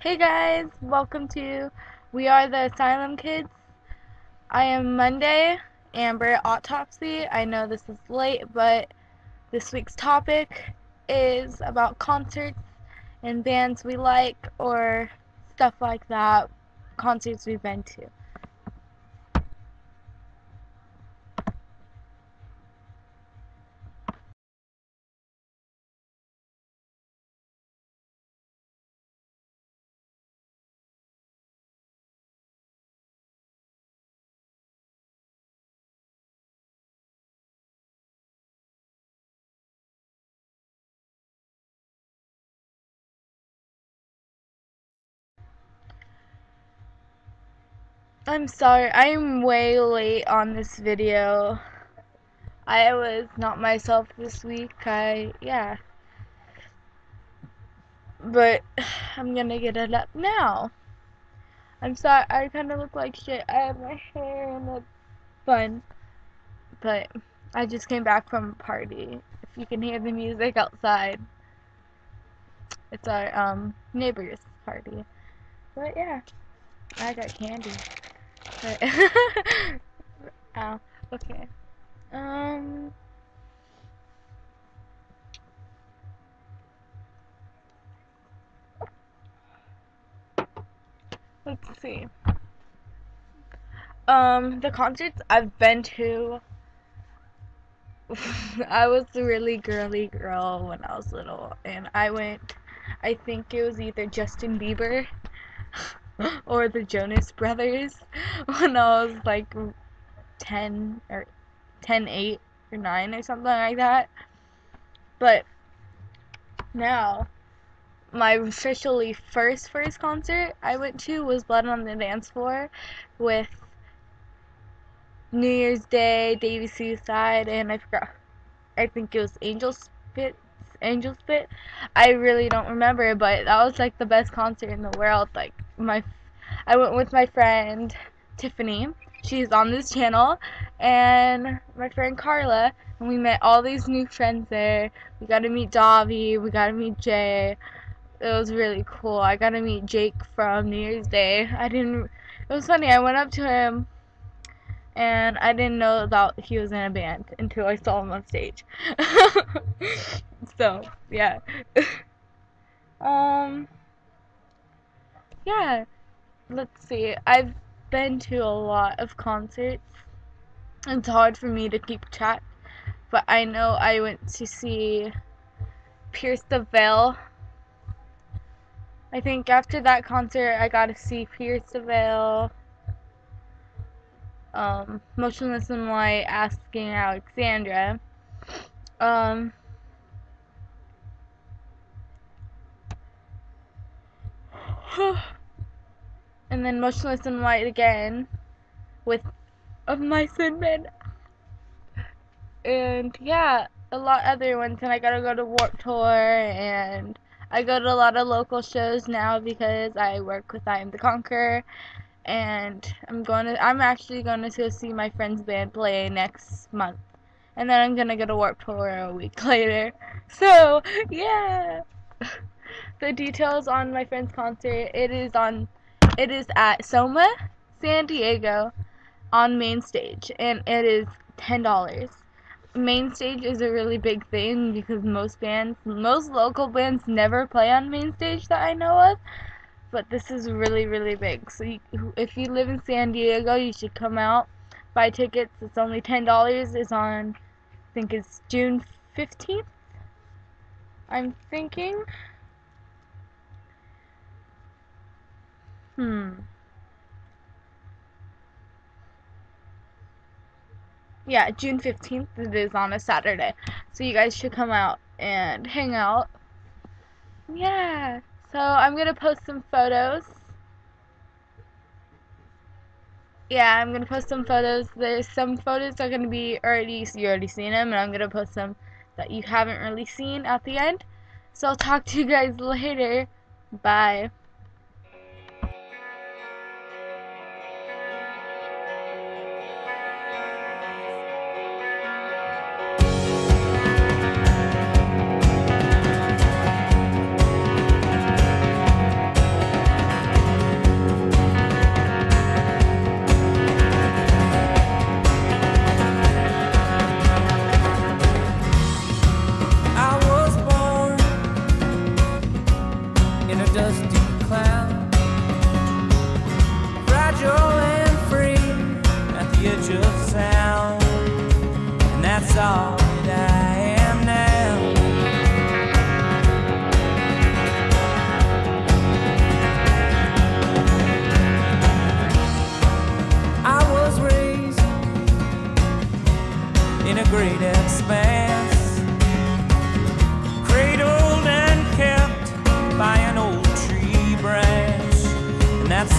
Hey guys, welcome to We Are the Asylum Kids. I am Monday, Amber, Autopsy. I know this is late, but this week's topic is about concerts and bands we like or stuff like that, concerts we've been to. I'm sorry, I'm way late on this video. I was not myself this week. But I'm gonna get it up now. I'm sorry, I kind of look like shit. I have my hair in a bun, but I just came back from a party. If you can hear the music outside, it's our neighbor's party. But yeah, I got candy. But ow. Okay. Um. Let's see. The concerts I've been to. I was a really girly girl when I was little, and I think it was either Justin Bieber or the Jonas Brothers when I was like 10 or 10, 8 or 9 or something like that. But now, my officially first concert I went to was Blood on the Dance Floor with New Year's Day, Davey Suicide, and I think it was Angel Spit. I really don't remember, but that was like the best concert in the world. I went with my friend Tiffany. She's on this channel, and my friend Carla, and we met all these new friends there. We got to meet Davi, we got to meet Jay. It was really cool. I got to meet Jake from New Year's Day. It was funny. I went up to him and I didn't know that he was in a band until I saw him on stage. So, yeah. Yeah, let's see. I've been to a lot of concerts. It's hard for me to keep track, but I know I went to see Pierce the Veil. I think after that concert, I got to see Pierce the Veil, Motionless in White, Asking Alexandra. And then Motionless in White again with Of Mice and Men. And yeah, a lot other ones. And I gotta go to Warped Tour, and I go to a lot of local shows now because I work with I Am the Conqueror. And I'm actually gonna go see my friend's band play next month. And then I'm gonna go to Warped Tour a week later. So, yeah. The details on my friend's concert, it is at Soma, San Diego, on main stage, and it is $10. Main stage is a really big thing because most local bands never play on main stage that I know of, but this is really, really big. So if you live in San Diego, you should come out, buy tickets. It's only $10. It's on, I think it's June 15th, I'm thinking. Yeah, June 15th. It is on a Saturday. So you guys should come out and hang out. Yeah. So I'm going to post some photos. Yeah, I'm going to post some photos. There's some photos that are going to be you already seen them, and I'm going to post some that you haven't really seen at the end. So I'll talk to you guys later. Bye.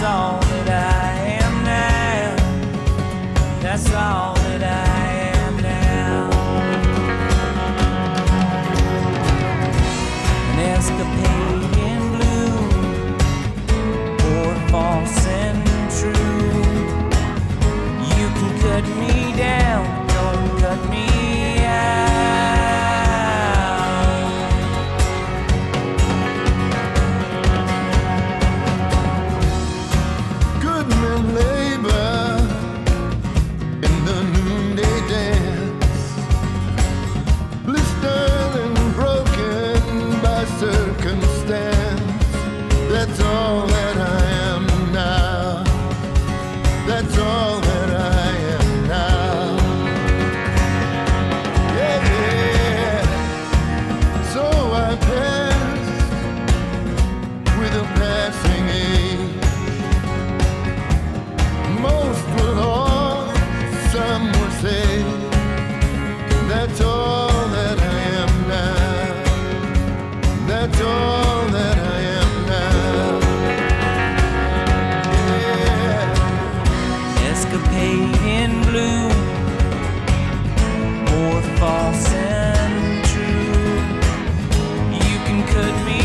That's all that I am now. That's all that I am now. An escapade in blue, or false and true. You can cut me down, don't cut me out. Good men labor in the noonday dance, blistered and broken by circumstance. That's all that I am now. That's all that I am now. Yeah, yeah. So I passed with a passing age. Most were lost, some were saved. That's all that I am now. That's all that I am now. Yeah. Escapade in blue, or false and true. You can cut me